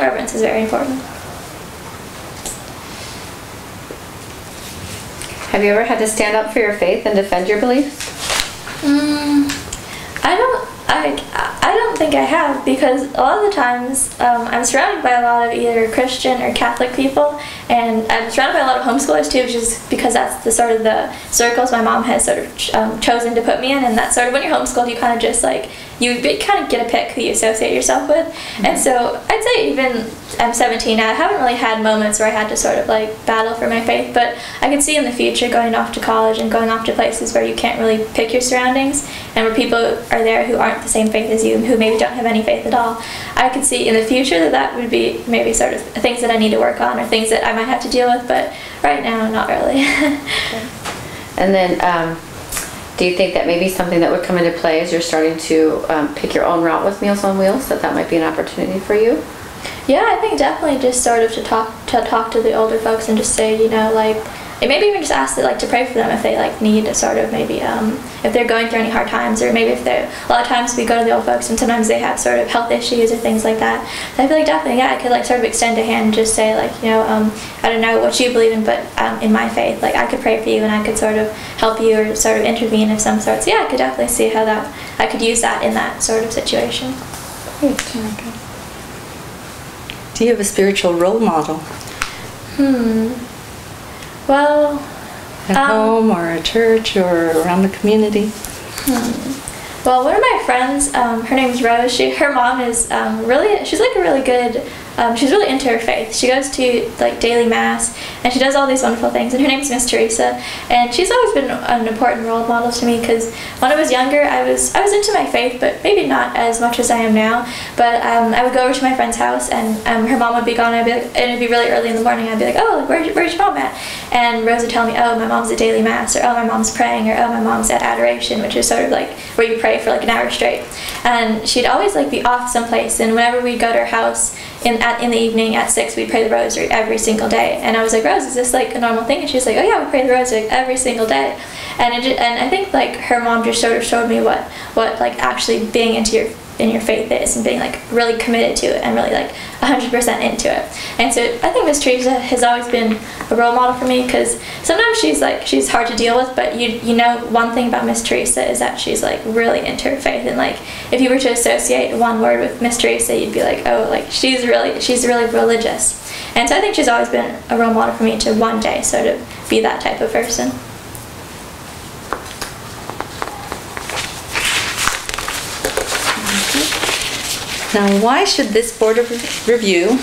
reverence is very important. Have you ever had to stand up for your faith and defend your beliefs? I don't think I have, because a lot of the times I'm surrounded by a lot of either Christian or Catholic people, and I'm surrounded by a lot of homeschoolers too, just because that's the sort of the circles my mom has sort of chosen to put me in, and that's sort of when you're homeschooled, you kind of just like, you kind of get to pick who you associate yourself with. And so I'd say even I'm 17 now, I haven't really had moments where I had to sort of like battle for my faith, but I could see in the future going off to college and going off to places where you can't really pick your surroundings and where people are there who aren't the same faith as you, who maybe don't have any faith at all. I could see in the future that that would be maybe sort of things that I need to work on or things that I might have to deal with, but right now, not really. And then, do you think that maybe something that would come into play as you're starting to pick your own route with Meals on Wheels, that might be an opportunity for you? Yeah, I think definitely just sort of to talk to the older folks and just say, you know, like, and maybe even just ask that, like, to pray for them if they like need to sort of maybe if they're going through any hard times, or maybe if they're, a lot of times we go to the old folks and sometimes they have sort of health issues or things like that. So I feel like definitely, yeah, I could like sort of extend a hand and just say, like, you know, I don't know what you believe in, but in my faith, like, I could pray for you and I could sort of help you or sort of intervene of some sort. So yeah, I could definitely see how that I could use that in that sort of situation. Great. Okay. Do you have a spiritual role model? Well, at home or at church or around the community? Well, one of my friends, her name's Rose. Her mom is she's like a really good. She's really into her faith. She goes to like daily mass, and she does all these wonderful things. And her name's Miss Teresa, and she's always been an important role model to me. Because when I was younger, I was into my faith, but maybe not as much as I am now. But I would go over to my friend's house, and her mom would be gone. And it'd be really early in the morning. I'd be like, oh, where's your mom at? And Rose would tell me, oh, my mom's at daily mass, or oh, my mom's praying, or oh, my mom's at adoration, which is sort of like where you pray for like an hour straight. And she'd always like be off someplace. And whenever we'd go to her house in the evening at 6, we'd pray the rosary every single day. And I was like, Rose, is this like a normal thing? And she's like, oh yeah, we pray the rosary like, every single day. And I think like her mom just sort of showed me what like actually being in your faith is, and being like really committed to it and really like 100% into it. And so I think Miss Teresa has always been a role model for me, because sometimes she's hard to deal with, but you know one thing about Miss Teresa is that she's like really into her faith, and like if you were to associate one word with Miss Teresa, you'd be like, oh, like she's really religious. And so I think she's always been a role model for me to one day sort of be that type of person. Now, why should this Board of Review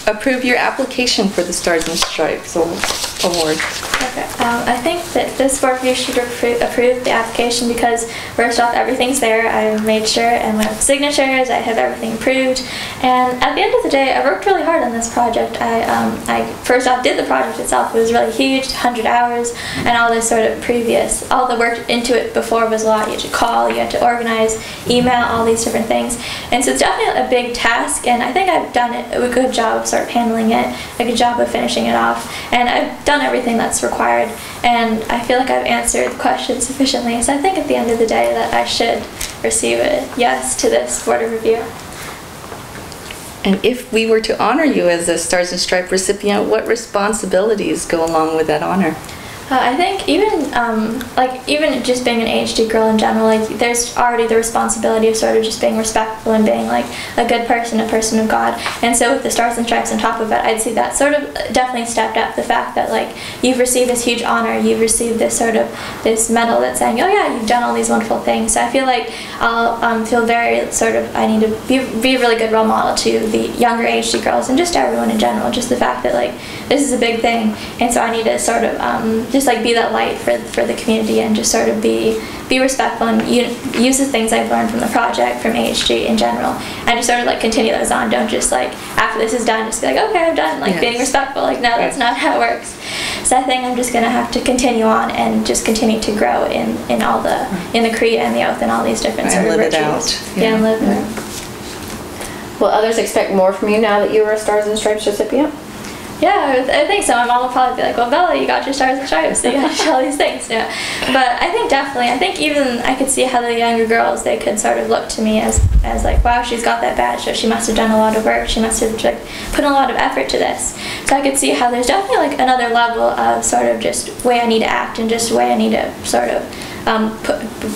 approve your application for the Stars and Stripes Award? Okay. I think that this board review should approve the application because first off, everything's there. I made sure and went with signatures. I have everything approved. And at the end of the day, I worked really hard on this project. I first off did the project itself. It was really huge, 100 hours, and all this sort of all the work into it before was a lot. You had to call, you had to organize, email, all these different things. And so it's definitely a big task, and I think I've done a good job of sort of handling it, a good job of finishing it off, and I've done everything that's required, and I feel like I've answered the questions sufficiently. So I think at the end of the day that I should receive a yes to this Board of Review. And if we were to honor you as a Stars and Stripes recipient, what responsibilities go along with that honor? I think even just being an AHD girl in general, like there's already the responsibility of sort of just being respectful and being like a good person, a person of God. And so with the Stars and Stripes on top of it, I'd see that sort of definitely stepped up the fact that like you've received this huge honor, you've received this sort of this medal that's saying, oh yeah, you've done all these wonderful things. So I feel like I'll feel very sort of, I need to be a really good role model to the younger AHD girls and just everyone in general. Just the fact that like this is a big thing, and so I need to sort of just like be that light for the community and just sort of be respectful and use the things I've learned from the project, from AHG in general, and just sort of like continue those on. Don't just like after this is done just be like, okay, I'm done, like being respectful. Like no, that's not how it works. So I think I'm just gonna have to continue on and just continue to grow in all the in the creed and the oath and all these different sort of live rituals. it out. Yeah, and live it out. Will others expect more from you now that you are a Stars and Stripes recipient? Yeah, I think so. My mom will probably be like, well, Bella, you got your Stars and Stripes, so you got to show all these things. Yeah. But I think definitely, I think even I could see how the younger girls, they could sort of look to me as like, wow, she's got that badge, so she must have done a lot of work. She must have like, put in a lot of effort to this. So I could see how there's definitely like another level of sort of just way I need to act and just way I need to sort of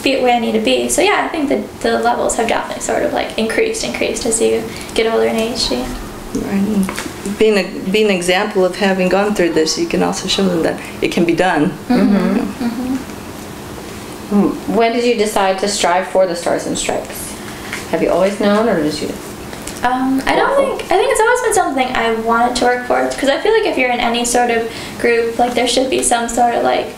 be where I need to be. So yeah, I think that the levels have definitely sort of like increased as you get older in AHD. Right. Being an example of having gone through this, you can also show them that it can be done. When did you decide to strive for the Stars and Stripes? Have you always known, or did you? I think it's always been something I wanted to work for, because I feel like if you're in any sort of group, like there should be some sort of like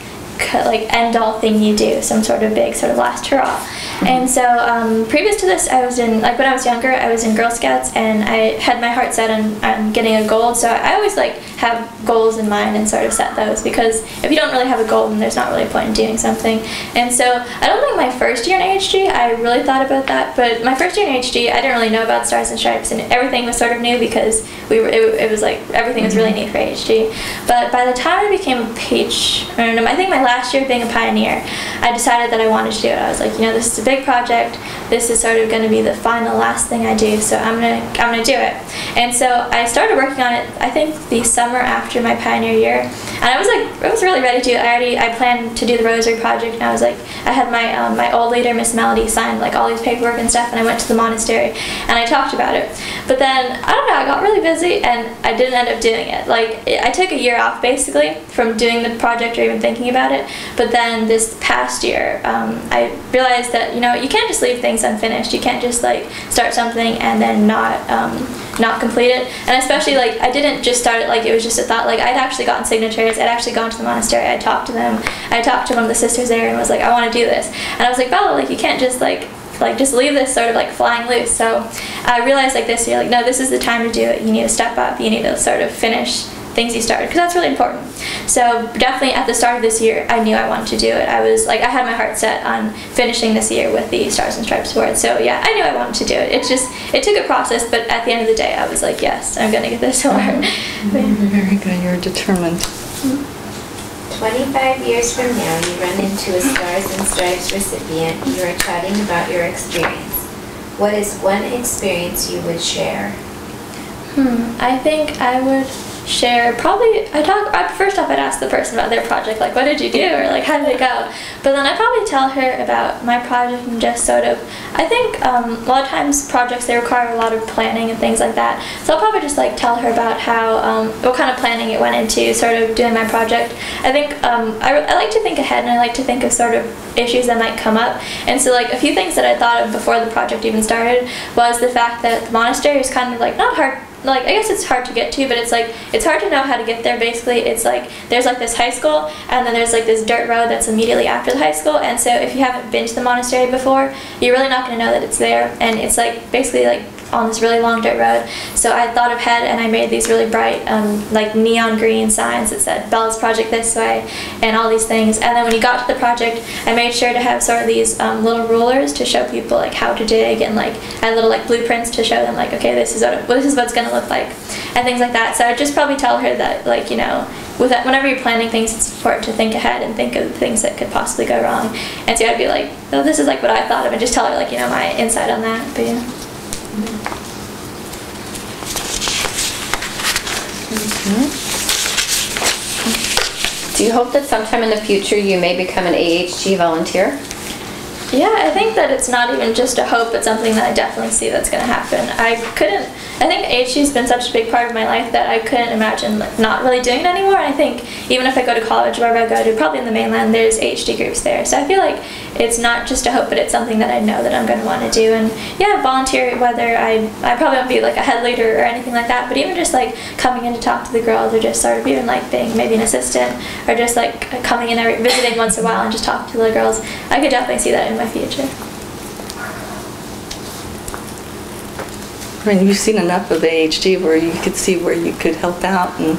end all thing you do, some sort of big sort of last hurrah. And so previous to this, I was in, like when I was younger, I was in Girl Scouts, and I had my heart set on getting a gold. So I always like have goals in mind and sort of set those, because if you don't really have a goal, then there's not really a point in doing something. And so I don't think my first year in AHD I really thought about that, but my first year in AHD I didn't really know about Stars and Stripes, and everything was sort of new because it was like everything was really neat for AHD. But by the time I became a page, I think my last year being a pioneer, I decided that I wanted to do it. I was like, this is a big project. This is sort of going to be the final last thing I do, so I'm gonna do it. And so I started working on it, I think the summer after my pioneer year, and I was really ready to. I planned to do the Rosary project, and I was like, I had my old leader, Miss Melody, signed like all these paperwork and stuff, and I went to the monastery and I talked about it. But then I don't know, I got really busy and I didn't end up doing it. Like I took a year off basically from doing the project or even thinking about it. But then this past year, I realized that you can't just leave things unfinished. You can't just like start something and then not complete it. And especially like I didn't just start it like it was just a thought. Like I'd actually gotten signatures. I'd actually gone to the monastery. I talked to them. I talked to one of the sisters there and was like, I want to do this. And I was like, Bella, like you can't just like just leave this sort of like flying loose. So I realized like this year, like no, this is the time to do it. You need to step up. You need to sort of finish things you started, because that's really important. So definitely at the start of this year, I knew I wanted to do it. I was like, I had my heart set on finishing this year with the Stars and Stripes award. So yeah, I knew I wanted to do it. It took a process, but at the end of the day, I was like, yes, I'm gonna get this award. Very good, you're determined. 25 years from now, you run into a Stars and Stripes recipient. You are chatting about your experience. What is one experience you would share? I think I would share first off I'd ask the person about their project, like what did you do, or like how did it go. But then I'd probably tell her about my project and just sort of, I think a lot of times projects, they require a lot of planning and things like that. So I'll probably just like tell her about how what kind of planning it went into sort of doing my project. I think I like to think ahead, and I like to think of sort of issues that might come up. And so like a few things that I thought of before the project even started was the fact that the monastery is kind of like not hard, like I guess it's hard to get to, but it's like it's hard to know how to get there. Basically it's like there's like this high school, and then there's like this dirt road that's immediately after the high school, and so if you haven't been to the monastery before, you're really not going to know that it's there. And it's like basically like on this really long dirt road. So I thought ahead, and I made these really bright like neon green signs that said Bella's project this way and all these things. And then when you got to the project, I made sure to have sort of these little rulers to show people like how to dig, and like I had little like blueprints to show them like, okay, this is what it's going to look like, and things like that. So I'd just probably tell her that like whenever you're planning things, it's important to think ahead and think of things that could possibly go wrong. And so I'd be like, oh, this is like what I thought of, and just tell her like my insight on that. But yeah. Do you hope that sometime in the future you may become an AHG volunteer? Yeah, I think that it's not even just a hope, it's something that I definitely see that's going to happen. I think AHG's been such a big part of my life that I couldn't imagine like, not really doing it anymore. And I think even if I go to college, wherever I go to, probably in the mainland, there's AHG groups there. So I feel like it's not just a hope, but it's something that I know that I'm going to want to do. And yeah, volunteer, whether I probably won't be like a head leader or anything like that, but even just like coming in to talk to the girls, or just sort of even like being maybe an assistant, or just like coming in and visiting once in a while and just talking to the girls, I could definitely see that in my future. I mean, you've seen enough of AHD where you could see where you could help out and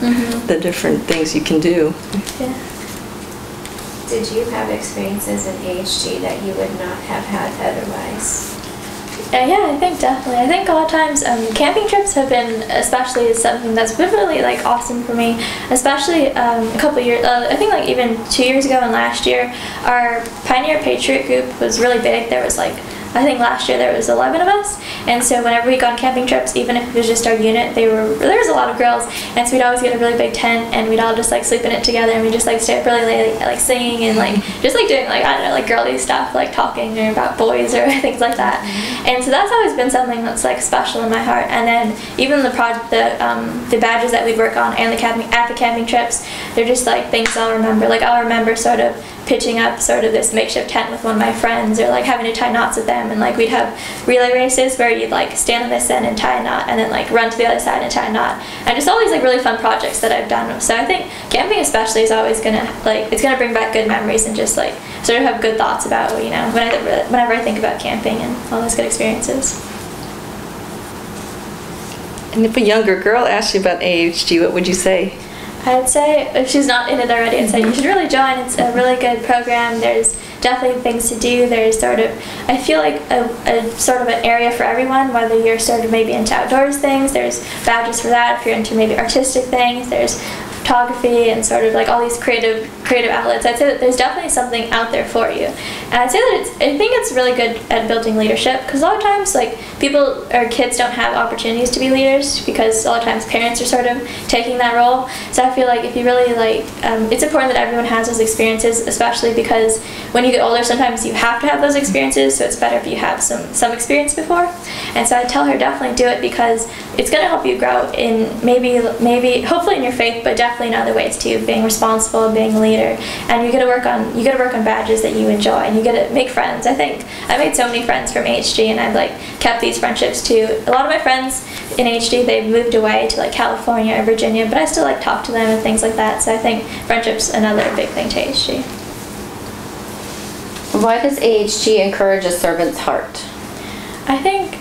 the different things you can do. Yeah. Did you have experiences in AHD that you would not have had otherwise? Yeah, I think definitely. I think a lot of times camping trips have been, especially something that's been really like awesome for me. Especially a couple years, I think like even 2 years ago and last year, our Pioneer Patriot group was really big. There was like, I think last year there was 11 of us, and so whenever we go on camping trips, even if it was just our unit, there was a lot of girls, and so we'd always get a really big tent, and we'd all just like sleep in it together, and we just like stay up really late, like singing and like just like doing like, I don't know, like girly stuff, like talking about boys or things like that. And so that's always been something that's like special in my heart. And then even the badges that we work on and at the camping trips, they're just like things I'll remember. Like I'll remember sort of pitching up sort of this makeshift tent with one of my friends, or like having to tie knots with them, and like we'd have relay races where you'd like stand on this end and tie a knot, and then like run to the other side and tie a knot, and just all these like really fun projects that I've done. So I think camping especially is always gonna it's gonna bring back good memories and just like sort of have good thoughts about whenever I think about camping and all those good experiences. And if a younger girl asked you about AHG, what would you say? I'd say, if she's not in it already, I'd say you should really join. It's a really good program. There's definitely things to do. There's sort of, I feel like a sort of an area for everyone, whether you're sort of maybe into outdoors things, there's badges for that. If you're into maybe artistic things, there's photography and sort of like all these creative outlets. I'd say that there's definitely something out there for you. And I'd say that I think it's really good at building leadership, because a lot of times like people or kids don't have opportunities to be leaders because a lot of times parents are sort of taking that role. So I feel like if you really like, it's important that everyone has those experiences, especially because when you get older sometimes you have to have those experiences, so it's better if you have some experience before. And so I tell her definitely do it, because it's going to help you grow in maybe hopefully in your faith, but definitely in other ways too, being responsible, being a leader. And you get to work on badges that you enjoy, and you get to make friends. I think I made so many friends from AHG, and I've like kept these friendships too. A lot of my friends in AHG, they've moved away to like California or Virginia, but I still like talk to them and things like that. So I think friendship's another big thing to AHG. Why does AHG encourage a servant's heart? I think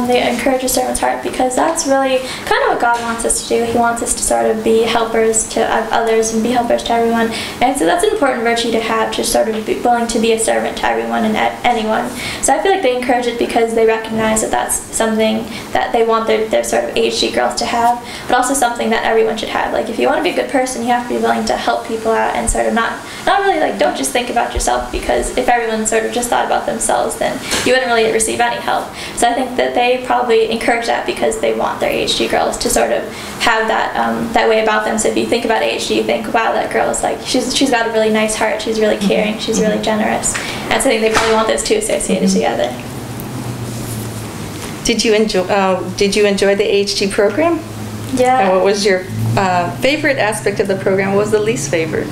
they encourage a servant's heart because that's really kind of what God wants us to do. He wants us to sort of be helpers to others and be helpers to everyone. And so that's an important virtue to have, to sort of be willing to be a servant to everyone and anyone. So I feel like they encourage it because they recognize that that's something that they want their sort of AHG girls to have, but also something that everyone should have. Like if you want to be a good person, you have to be willing to help people out and sort of not really like, don't just think about yourself, because if everyone sort of just thought about themselves, then you wouldn't really receive any help. So I think that they probably encourage that because they want their AHG girls to sort of have that way about them. So if you think about AHG, you think, wow, that girl is like, she's got a really nice heart, she's really caring, she's really generous. And so I think they probably want those two associated together. Did you enjoy the AHG program? Yeah. And what was your favorite aspect of the program? What was the least favorite?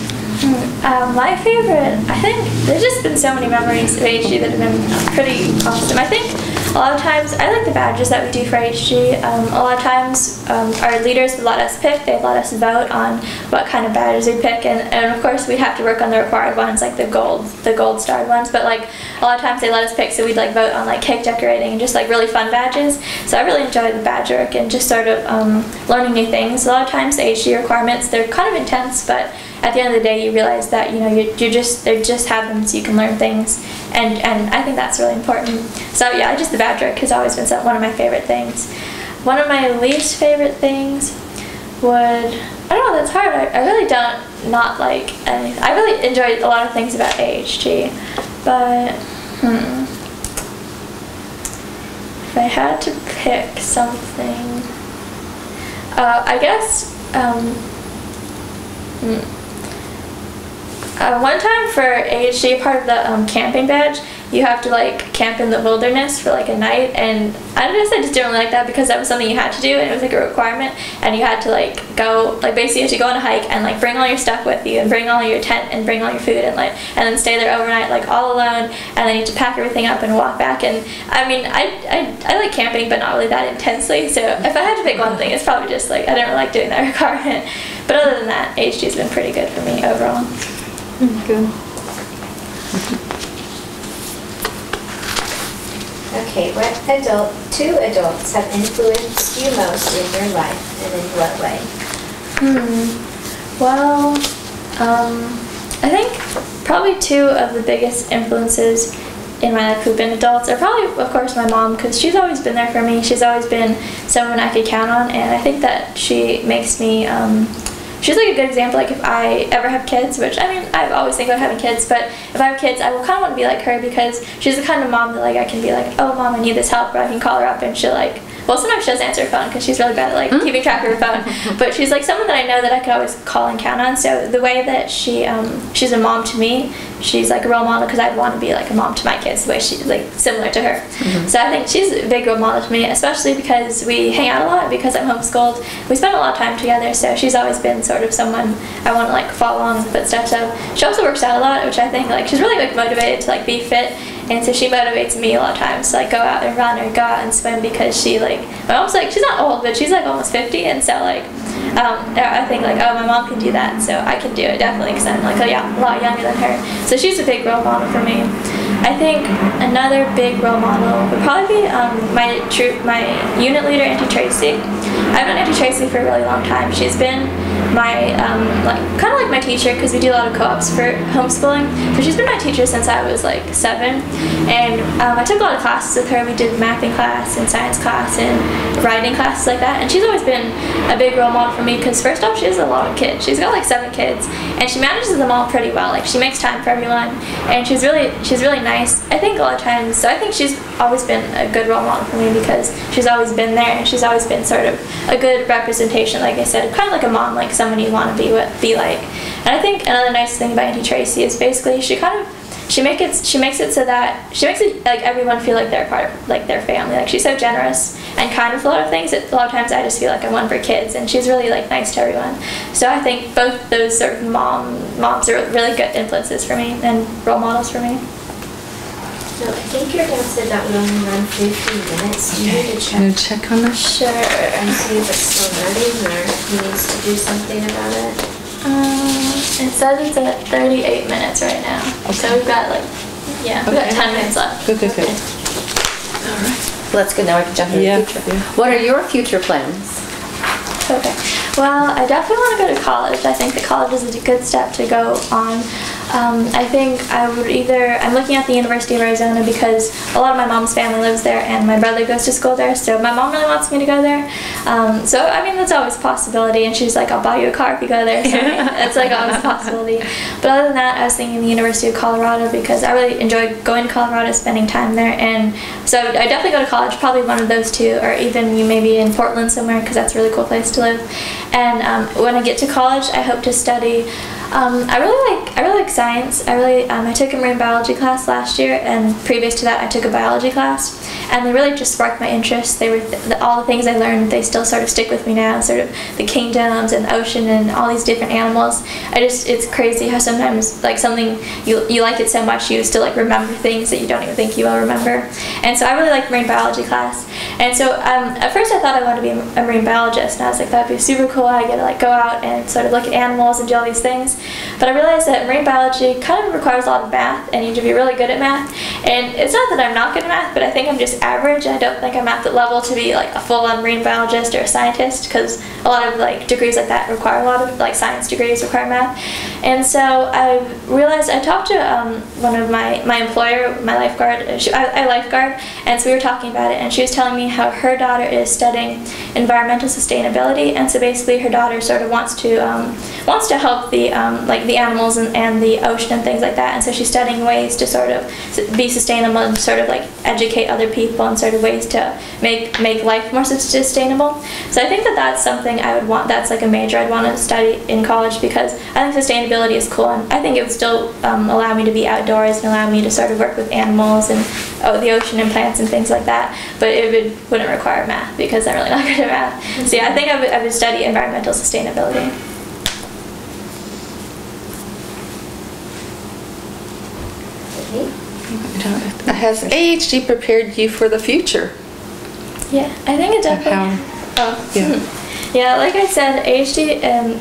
My favorite, I think there's just been so many memories of AHG that have been pretty awesome. I think a lot of times I like the badges that we do for AHG. A lot of times our leaders would let us pick, they'd let us vote on what kind of badges we pick, and of course we'd have to work on the required ones, like the gold starred ones, but like a lot of times they let us pick, so we'd like vote on like cake decorating and just like really fun badges. So I really enjoyed the badge work and just sort of learning new things. A lot of times the AHG requirements, they're kind of intense, but at the end of the day you realize that they just have them so you can learn things, and I think that's really important. So yeah, just the badge work has always been one of my favorite things. One of my least favorite things would, I don't know, that's hard. I really don't not like anything. I really enjoyed a lot of things about AHG, but if I had to pick something, I guess one time for AHG, part of the camping badge, you have to like camp in the wilderness for like a night, and I just didn't really like that because that was something you had to do, and it was like a requirement, and you had to like go, like basically you had to go on a hike and like bring all your stuff with you, and bring all your tent and bring all your food, and then stay there overnight like all alone, and then you had to pack everything up and walk back. And I mean, I like camping, but not really that intensely, so if I had to pick one thing, it's probably just like I didn't really like doing that requirement. But other than that, AHG's been pretty good for me overall. Good. Okay, what two adults have influenced you most in your life, and in what way? Well, I think probably two of the biggest influences in my life who've been adults are probably, of course, my mom, because she's always been there for me. She's always been someone I could count on, and I think that she makes me, she's like a good example. Like if I ever have kids, which I mean, I always think about having kids, but if I have kids, I will kind of want to be like her, because she's the kind of mom that like I can be like, oh mom, I need this help, or I can call her up and she'll like, well, sometimes she doesn't answer her phone because she's really bad at like keeping track of her phone. But she's like someone that I know that I could always call and count on. So the way that she's a mom to me, she's like a role model, because I'd want to be like a mom to my kids, the way she's like similar to her. So I think she's a big role model to me, especially because we hang out a lot, because I'm homeschooled. We spend a lot of time together, so she's always been sort of someone I want to like follow along in footsteps of. She also works out a lot, which I think like she's really like motivated to like be fit. And so she motivates me a lot of times to like go out and run or go out and swim, because she like, my mom's like, she's not old, but she's like almost 50, and so like, I think like, oh, my mom can do that, so I can do it definitely, because I'm like a lot younger than her. So she's a big role model for me. I think another big role model would probably be my unit leader, Auntie Tracy. I've known Auntie Tracy for a really long time. She's been my kind of like my teacher, because we do a lot of co-ops for homeschooling. So she's been my teacher since I was like 7, and I took a lot of classes with her. We did mathing class and science class and writing classes like that, and she's always been a big role model for me, because first off, she has a lot of kids. She's got like 7 kids, and she manages them all pretty well. Like she makes time for everyone, and she's really nice. I think a lot of times, so I think she's always been a good role model for me, because she's always been there, and she's always been sort of a good representation, like I said, kind of like a mom, like someone you want to be like. And I think another nice thing about Auntie Tracy is basically she makes it like everyone feel like they're part of like their family. Like she's so generous and kind with a lot of things that a lot of times I just feel like I'm one for kids, and she's really like nice to everyone. So I think both those sort of moms are really good influences for me and role models for me. So I think your dad said that would only run 15 minutes. Do you need to check? Can you check on that? Sure. And see if it's still running, or if he needs to do something about it? It says it's at 38 minutes right now. Okay. So we've got like, we've got 10 minutes left. Good. Okay. All right. Let's go now. We can jump into the future. Yeah. What are your future plans? Okay. Well, I definitely want to go to college. I think that college is a good step to go on. I think I'm looking at the University of Arizona, because a lot of my mom's family lives there, and my brother goes to school there, so my mom really wants me to go there. So, I mean, that's always a possibility, and she's like, I'll buy you a car if you go there, so it's like always a possibility. But other than that, I was thinking the University of Colorado, because I really enjoy going to Colorado, spending time there, and so I definitely go to college, probably one of those two, or even you maybe in Portland somewhere, because that's a really cool place to live. And when I get to college, I hope to study. I really like science. I took a marine biology class last year, and previous to that I took a biology class, and they really just sparked my interest. They were all the things I learned, they still sort of stick with me now, sort of the kingdoms and the ocean and all these different animals. It's crazy how sometimes like something you like it so much, you still like remember things that you don't even think you will remember. And so I really like marine biology class. And so at first I thought I wanted to be a marine biologist, and I was like, that'd be super cool. I get to like go out and sort of look at animals and do all these things. But I realized that marine biology kind of requires a lot of math, and you need to be really good at math. And it's not that I'm not good at math, but I think I'm just average. I don't think I'm at the level to be like a full-on marine biologist or a scientist, because a lot of like degrees like that require a lot of like science degrees require math. And so I realized, I talked to one of my employer, my lifeguard. I lifeguard, and so we were talking about it, and she was telling me how her daughter is studying environmental sustainability, and so basically her daughter sort of wants to help the like the animals and the ocean and things like that, and so she's studying ways to sort of be sustainable and sort of like educate other people and sort of ways to make life more sustainable. So I think that that's something I would want, that's like a major I'd want to study in college, because I think sustainability is cool, and I think it would still allow me to be outdoors and allow me to sort of work with animals and the ocean and plants and things like that, but it wouldn't require math, because I'm really not good at math. So yeah, I think I would study environmental sustainability. Has AHG prepared you for the future? Yeah, I think it definitely. Yeah, like I said, AHG, and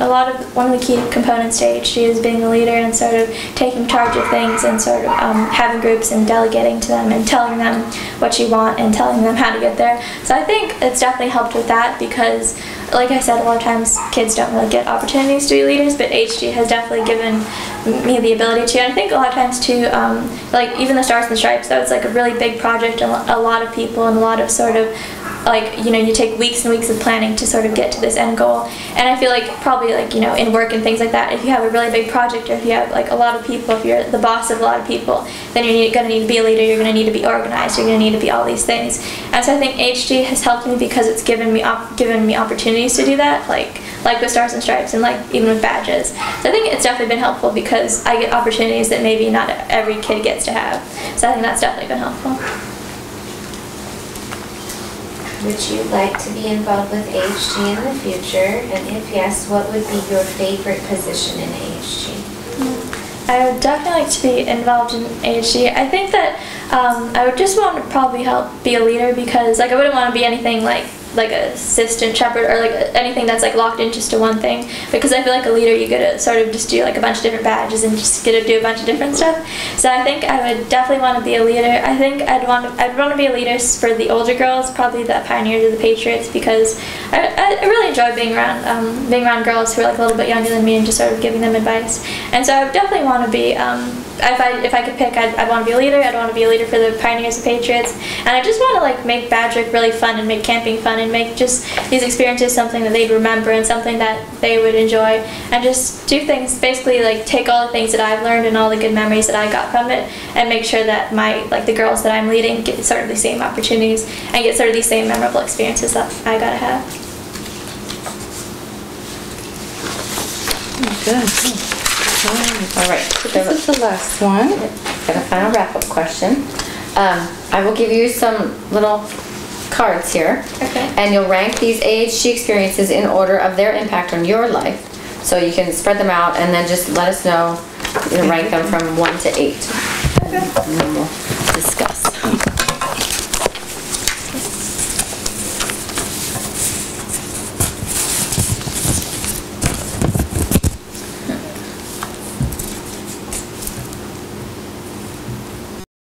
one of the key components to AHG is being a leader and sort of taking charge of things, and sort of having groups and delegating to them and telling them what you want and telling them how to get there. So I think it's definitely helped with that, because like I said, a lot of times kids don't really get opportunities to be leaders, but HG has definitely given me the ability to. And I think a lot of times too, like even the Stars and Stripes, though it's like a really big project, and a lot of people and a lot of sort of like, you know, you take weeks and weeks of planning to sort of get to this end goal. And I feel like probably like, you know, in work and things like that, if you have a really big project, or if you have like a lot of people, if you're the boss of a lot of people, then you're going to need to be a leader, you're going to need to be organized, you're going to need to be all these things. And so I think HG has helped me because it's given me opportunities to do that, like with Stars and Stripes, and like even with badges. So I think it's definitely been helpful because I get opportunities that maybe not every kid gets to have. So I think that's definitely been helpful. Would you like to be involved with AHG in the future? And if yes, what would be your favorite position in AHG? I would definitely like to be involved in AHG. I think that I would just want to probably help be a leader, because like I wouldn't want to be anything like a assistant shepherd, or like anything that's like locked in just to one thing, because I feel like a leader you get to sort of just do like a bunch of different badges and just get to do a bunch of different stuff. So I think I would definitely want to be a leader. I think I'd want to be a leader for the older girls, probably the Pioneers or the Patriots, because I really enjoy being around girls who are like a little bit younger than me and just sort of giving them advice. And so I would definitely want to be if I could pick, I'd want to be a leader. I'd want to be a leader for the Pioneers and Patriots, and I just want to like make Badgerick really fun and make camping fun and make just these experiences something that they'd remember and something that they would enjoy, and just do things, basically like take all the things that I've learned and all the good memories that I got from it, and make sure that the girls that I'm leading get sort of the same opportunities and get sort of these same memorable experiences that I got to have. Good. All right. So this is the last one. Got a final wrap-up question. I will give you some little cards here. Okay. And you'll rank these AHG experiences in order of their impact on your life. So you can spread them out and then just let us know, rank them from 1 to 8. Okay. And then we'll discuss.